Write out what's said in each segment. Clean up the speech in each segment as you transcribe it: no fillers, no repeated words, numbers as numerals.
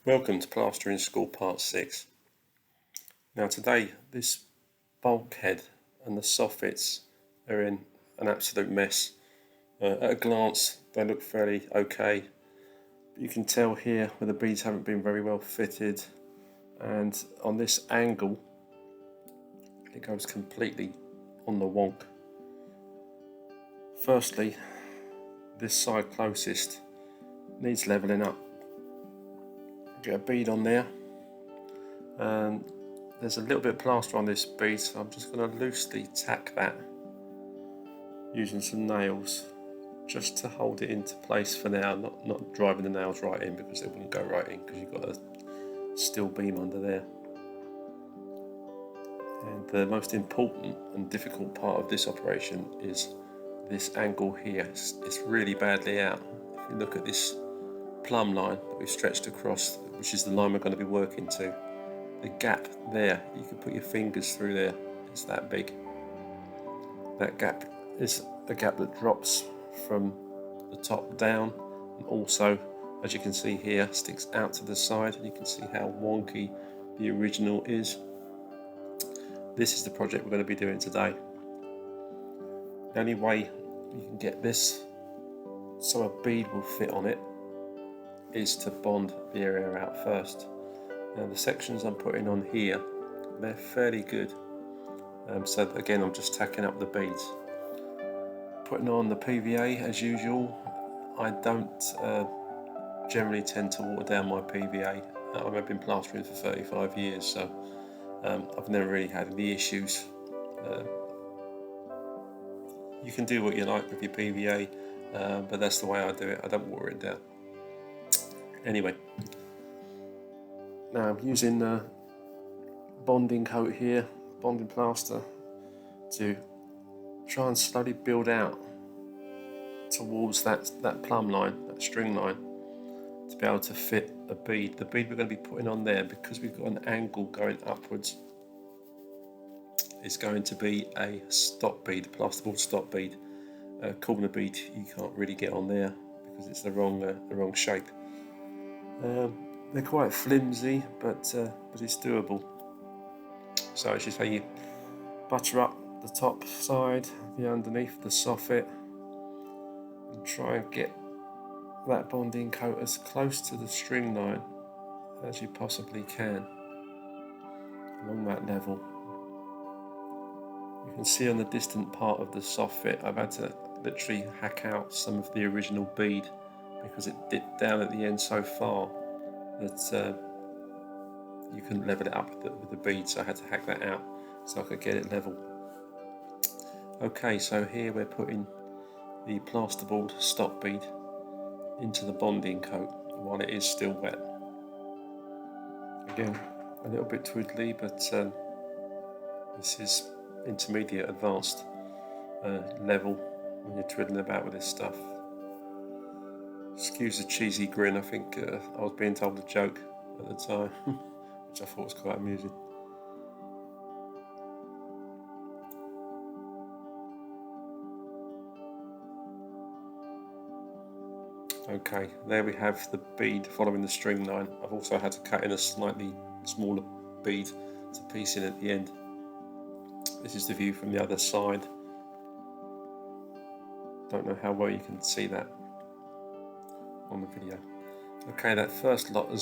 Welcome to Plastering School Part 6. Now today this bulkhead and the soffits are in an absolute mess. At a glance they look fairly okay, but you can tell here where the beads haven't been very well fitted, and on this angle it goes completely on the wonk. Firstly, this side closest needs levelling up. Get a bead on there, and there's a little bit of plaster on this bead, so I'm just going to loosely tack that using some nails just to hold it into place for now, not driving the nails right in because they wouldn't go right in because you've got a steel beam under there. And the most important and difficult part of this operation is this angle here. It's really badly out. If you look at this plumb line that we've stretched across, which is the line we're going to be working to, the gap there, you can put your fingers through there, it's that big. That gap is a gap that drops from the top down, and also, as you can see here, sticks out to the side, and you can see how wonky the original is. This is the project we're going to be doing today. The only way you can get this so a bead will fit on it is to bond the area out first. Now the sections I'm putting on here, they're fairly good, so again I'm just tacking up the beads. Putting on the PVA as usual. I don't generally tend to water down my PVA. I've been plastering for 35 years, so I've never really had any issues. You can do what you like with your PVA, but that's the way I do it. I don't water it down. Anyway, now I'm using the bonding coat here, bonding plaster, to try and slowly build out towards that plumb line, that string line, to be able to fit a bead. The bead we're going to be putting on there, because we've got an angle going upwards, is going to be a stop bead, a plasterboard stop bead. Corner bead you can't really get on there because it's the wrong shape. They're quite flimsy, but it's doable. So it's just how you butter up the top side, the underneath, the soffit, and try and get that bonding coat as close to the string line as you possibly can along that level. You can see on the distant part of the soffit I've had to literally hack out some of the original bead because it dipped down at the end so far that you couldn't level it up with the bead, so I had to hack that out so I could get it level. Okay, so here we're putting the plasterboard stop bead into the bonding coat while it is still wet. Again, a little bit twiddly, but this is intermediate advanced level when you're twiddling about with this stuff. Excuse the cheesy grin, I think I was being told a joke at the time, which I thought was quite amusing. Okay, there we have the bead following the string line. I've also had to cut in a slightly smaller bead to piece in at the end. This is the view from the other side. Don't know how well you can see that on the video. Okay, that first lot of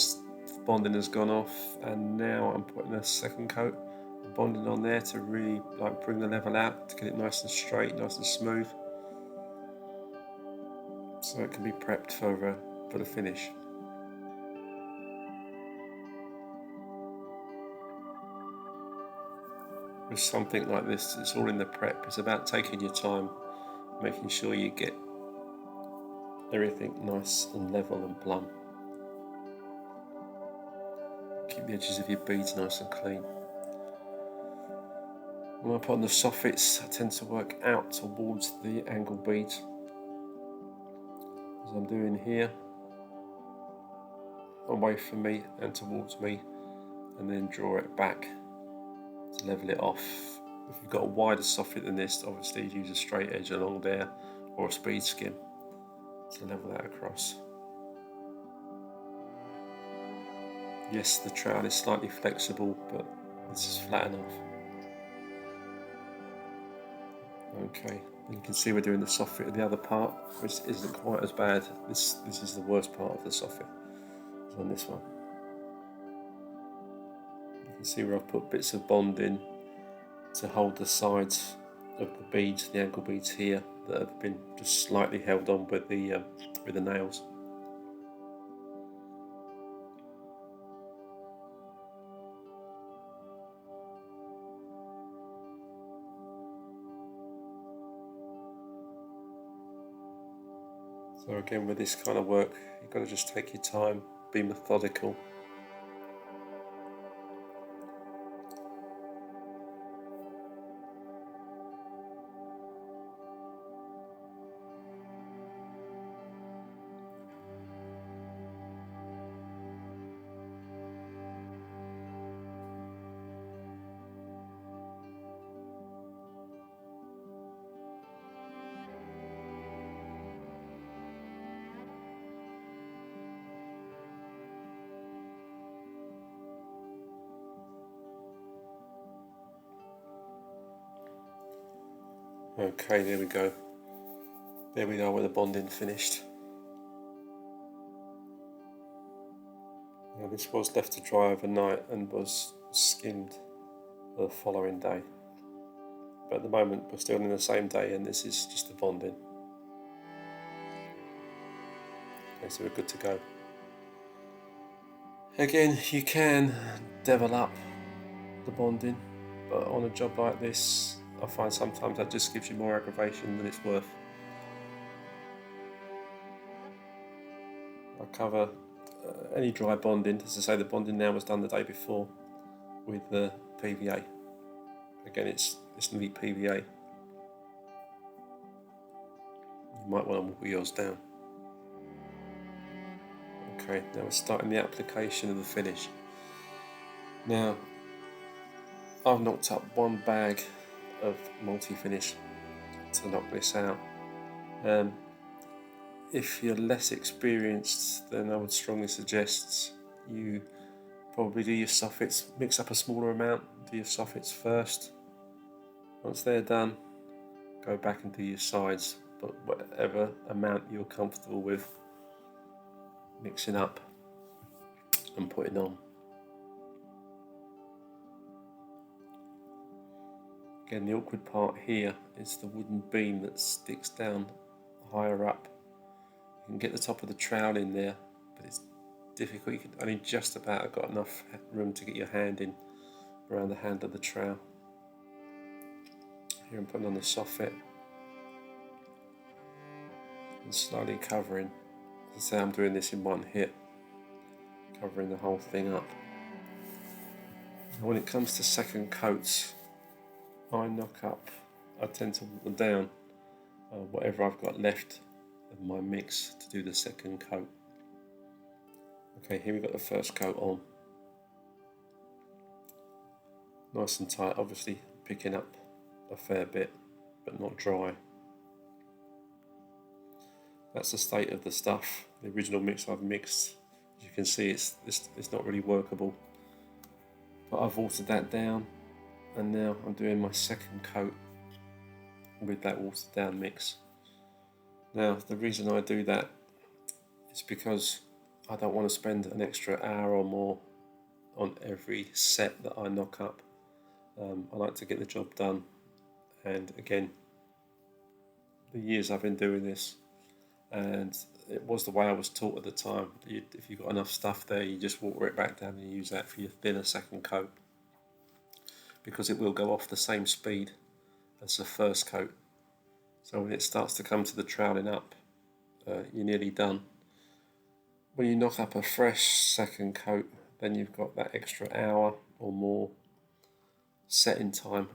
bonding has gone off, and now I'm putting a second coat of bonding on there to really bring the level out, to get it nice and straight, nice and smooth, so it can be prepped for the finish. With something like this, it's all in the prep. It's about taking your time, making sure you get everything nice and level and plumb. Keep the edges of your beads nice and clean. When I put on the soffits, I tend to work out towards the angle beads, as I'm doing here, away from me and towards me, and then draw it back to level it off. If you've got a wider soffit than this, obviously you'd use a straight edge along there or a speed skim to level that across. Yes, the trowel is slightly flexible, but this is flat enough. Okay, you can see we're doing the soffit of the other part, which isn't quite as bad. This is the worst part of the soffit, is on this one. You can see where I've put bits of bond in to hold the sides of the beads, the ankle beads here, that have been just slightly held on with the nails. So again, with this kind of work, you've got to just take your time, be methodical. Okay, there we go. There we are with the bonding finished. Now this was left to dry overnight and was skimmed the following day. But at the moment we're still in the same day and this is just the bonding. Okay, so we're good to go. Again, you can devil up the bonding, but on a job like this, I find sometimes that just gives you more aggravation than it's worth. I cover any dry bonding. As I say, the bonding now was done the day before with the PVA. Again, it's neat PVA. You might want to wheel yours down. Okay, now we're starting the application of the finish. Now, I've knocked up one bag of multi-finish to knock this out. If you're less experienced, then I would strongly suggest you probably do your soffits, mix up a smaller amount, do your soffits first. Once they're done, go back and do your sides, but whatever amount you're comfortable with mixing up and putting on. Again, the awkward part here is the wooden beam that sticks down higher up. You can get the top of the trowel in there, but it's difficult. You can only just about have got enough room to get your hand in around the hand of the trowel. Here I'm putting on the soffit and slowly covering. As I say, I'm doing this in one hit, covering the whole thing up. And when it comes to second coats, I tend to water down whatever I've got left of my mix to do the second coat. Okay, here we've got the first coat on. Nice and tight, obviously picking up a fair bit, but not dry. That's the state of the stuff. The original mix I've mixed, as you can see, it's not really workable. But I've watered that down, and now I'm doing my second coat with that watered down mix. Now, the reason I do that is because I don't want to spend an extra hour or more on every set that I knock up. I like to get the job done, and again, the years I've been doing this, and it was the way I was taught at the time. If you've got enough stuff there, you just water it back down and use that for your thinner second coat, because it will go off the same speed as the first coat. So when it starts to come to the troweling up, you're nearly done. When you knock up a fresh second coat, then you've got that extra hour or more setting time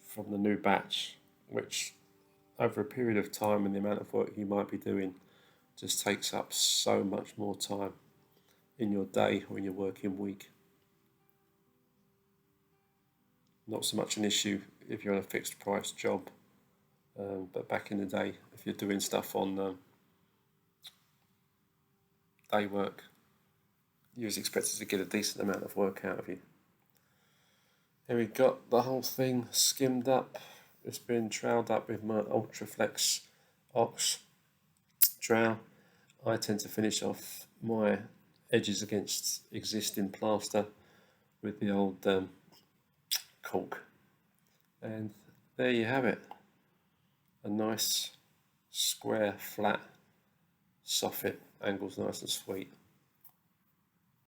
from the new batch, which over a period of time and the amount of work you might be doing just takes up so much more time in your day or in your working week. Not so much an issue if you're on a fixed price job, but back in the day, if you're doing stuff on day work, you was expected to get a decent amount of work out of you. Here we got the whole thing skimmed up. It's been troweled up with my Ultraflex Ox trowel. I tend to finish off my edges against existing plaster with the old caulk. And there you have it. A nice square flat soffit, angles nice and sweet.